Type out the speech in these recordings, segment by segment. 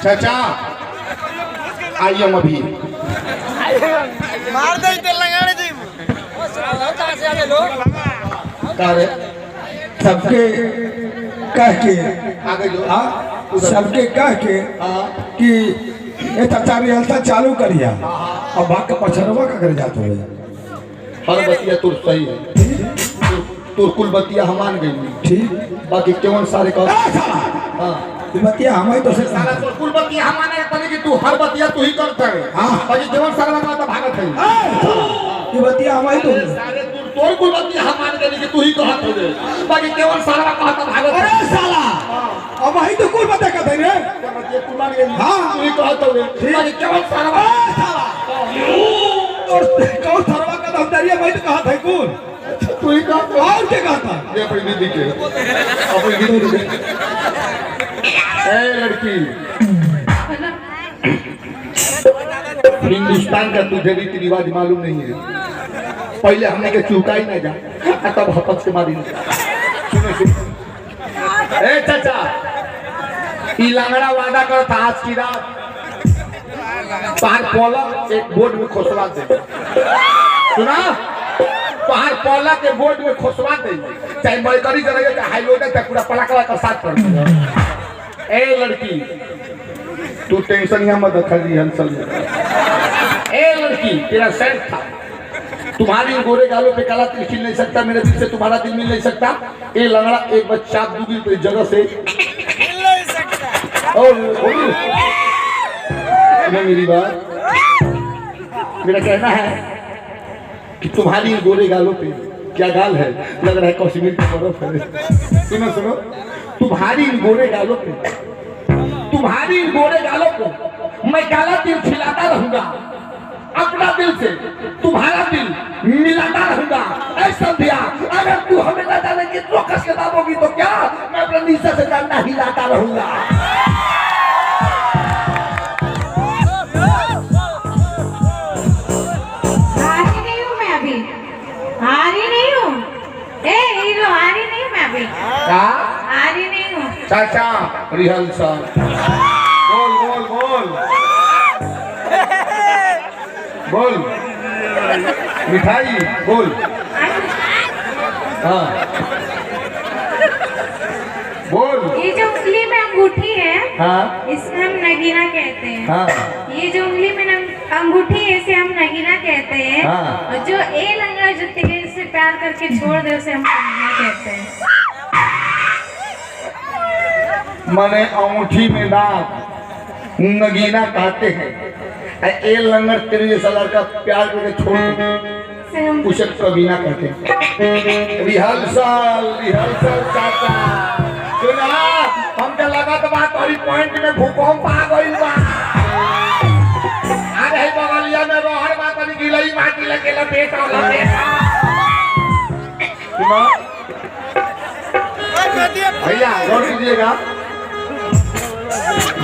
चाचा आइए हम अभी मार दे तेल लगाने जी तारे सबके कह के आगे जो सबके कह के कि ये चाचा रिहर्सल चालू करिया और बाकी पछरवा का कर जाते हुए हर बतिया तुर सही है तुर कुल बतिया हम मान गई ठीक बाकी केवल सारे का हाँ बतिया हमारी तो से सारा तुर कुल बतिया हम माने तने कि तू हर बतिया तू ही करता है हाँ बाकी केवल सारा का तो भागत है ये बतिया हमारी तो सारे तोर कुल बतिया हम मान गए कि तू ही कहत हो बाकी केवल सारा का कहता भागत है अरे साला अब वही तो कुल बता कहते रे बतिया तू मान गए हाँ तू ही कहत हो बाकी केवल सारा साला और कौन सरवा का दफ्तरिया वही तो कहा था कुल तू ही कहत और क्या कहता ये अपनी दीदी के अपनी दीदी के ए लड़की हिंदुस्तान का तुझे रीति रिवाज मालूम नहीं है पहले हमने के चुकाई ना जा तब हपस के मारी सुनो सुनो ए चाचा ई लंगड़ा वादा करता आज की रात पहाड़ पौला एक बोर्ड में खोसवा दे सुना पहाड़ पौला के बोर्ड में खोसवा दे चाहे मलकरी जगह चाहे हाईलोड चाहे पूरा पलाकला का साथ कर ए लड़की तू टेंशन यहाँ मत रखा जी हंसल ए लड़की तेरा सेट था तुम्हारी गोरे गालों पे काला तिल खिल नहीं सकता मेरे दिल से तुम्हारा दिल मिल नहीं सकता ये लंगड़ा एक बच्चा दूसरी तो जगह से मिल नहीं सकता और मेरी बात मेरा कहना है कि तुम्हारी गोरे गालों पे क्या गाल है लग रहा है कश्मीर की बर्फ है सुनो सुनो तुम्हारी गोरे गालों पे मैं काला तिल खिलाता रहूंगा अपना दिल से तुम्हारा दिल मिलाता रहूंगा ऐसा दिया अगर तू हमें न जाने की चौकस के दाबोगी तो क्या मैं अपने नीचे से जानना हिलाता रहूंगा हारी नहीं हूँ मैं अभी हारी नहीं हूँ ए हीरो हारी नहीं हूँ मैं अभी क्या हारी नहीं हूँ चाचा रिहर्सल बोल बोल बोल बोल मिठाई बोल हाँ बोल ये जो उंगली में अंगूठी है हाँ इसे हम नगीना कहते हैं हाँ ये जो उंगली में अंगूठी है इसे हम नगीना कहते हैं हाँ। और जो ए लंगड़ा जो तेरे से प्यार करके छोड़ दे उसे हम कन्हैया कहते हैं मने अंगूठी में दाग नगीना कहते हैं ए लंगर तेरे जैसा लड़का प्यार करके छोड़ दे इसे हम उसे कबीना कहते हैं रिहर्सल रिहर्सल चाचा सुना हमके लगा तो बात और पॉइंट में भूकंप आ गई बा आ रही बगलिया में रोहर बात नहीं गिलई माटी लगे लपेट और लपेट सुना भैया गौर कीजिएगा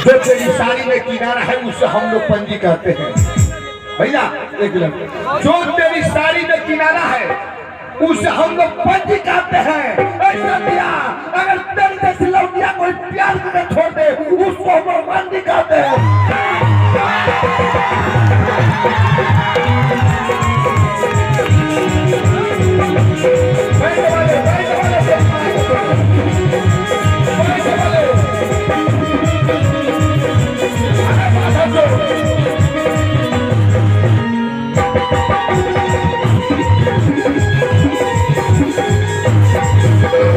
जो तेरी साड़ी में किनारा है उसे हम लोग पंजी कहते हैं भैया एक मिनट जो तेरी साड़ी में किनारा है उसे हम लोग पंजी कहते हैं ऐसा दिया अगर तेरी जैसी लौटिया कोई प्यार में छोड़ दे उसको हम लोग पंजी कहते हैं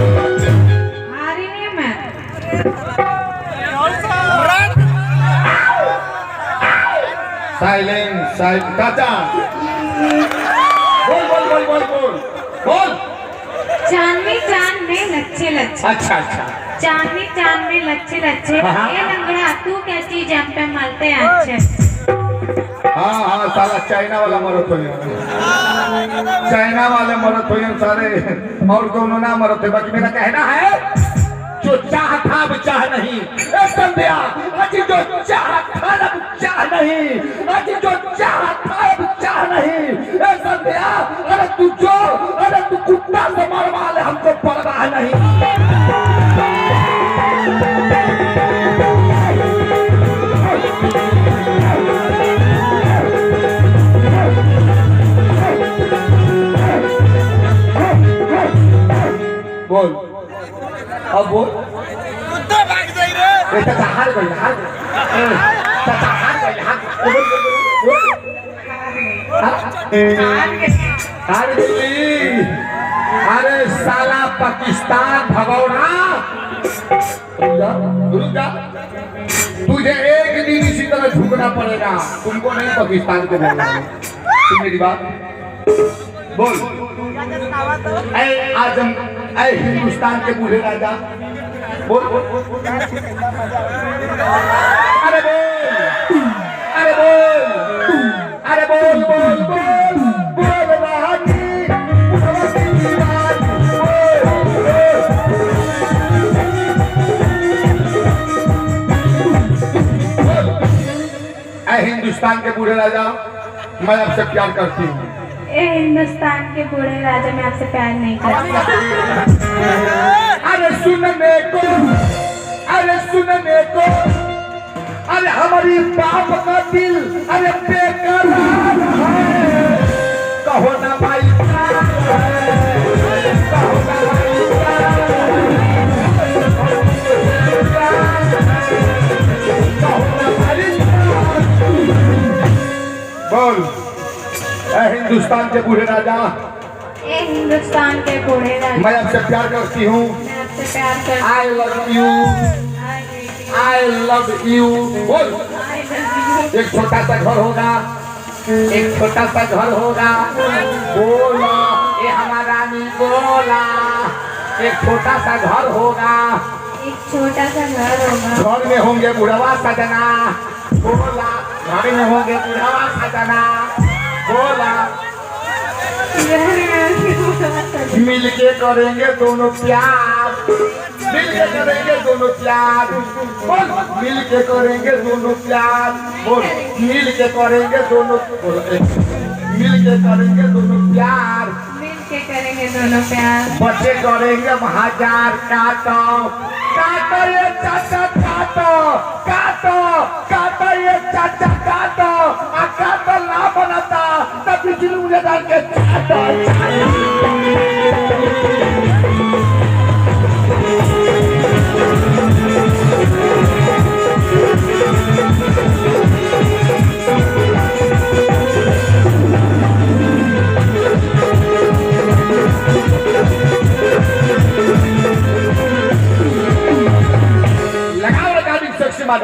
हारी नहीं हूँ मैं साइलेंस साइलेंस चाचा बोल बोल बोल बोल बोल बोल चांदनी चांद में लच्छे लच्छे अच्छा अच्छा चांदनी चांद में लच्छे लच्छे हाँ। ये लंगड़ा तू क्या चीज हम पे मलते हैं अच्छे हाँ हाँ साला चाइना वाला मरत हो चाइना वाले मरत हो सारे और कौन ना मरत है बाकी मेरा कहना है जो चाह था अब चाह नहीं ए संध्या आज जो चाह था अब चाह नहीं आज जो चाह था अब चाह नहीं ए संध्या अरे तू कुत्ता से मरवा ले हमको परवाह नहीं ए चाचा हार गई चाचा हार गई हार गई। अरे साला पाकिस्तान भगौना रुक जा तुझे एक दिन इसी तरह झुकना पड़ेगा तुमको नहीं पाकिस्तान को बोलना है सुन मेरी बात बोल ऐ आजम ऐ हिंदुस्तान के बूढ़े राजा बोल अरे बोल अरे बोल अरे बोल बोल बोल बोल राजी हिंदुस्तान के बूढ़े राजा मैं आपसे प्यार करती हूँ। हिंदुस्तान के बूढ़े राजा मैं आपसे प्यार नहीं करता। अरे सुन मेरे को अरे सुन मेरे को अरे हमारी बाप का दिल अरे बेकरार है कहो ना भाई कहो ना भाई बोल हिंदुस्तान के बूढ़े राजा हिंदुस्तान के बूढ़े राजा मैं आपसे प्यार करती हूँ। मैं आपसे प्यार करता I love you I love you बोल एक छोटा सा घर होगा एक छोटा सा घर होगा बोला ये हमारा रानी बोला एक छोटा सा घर होगा एक छोटा सा घर होगा घर में होंगे बुढ़वा सजना बोला घर में होंगे बुढ़वा सजना बोला मिलके करेंगे दोनों प्यार मिलके करेंगे दोनों प्यार बोल मिलके करेंगे दोनों प्यार बोल मिलके करेंगे दोनों मिलके करेंगे दोनों प्यार मिलके करेंगे दोनों प्यार बच्चे करेंगे हजार काटो काटो ये चाचा काटो काटो काटो ये चाचा काटो काटो ना बनाता तब बिजली मुझे डाल के काटो लगाओ रिकॉर्डिंग सेक्शन में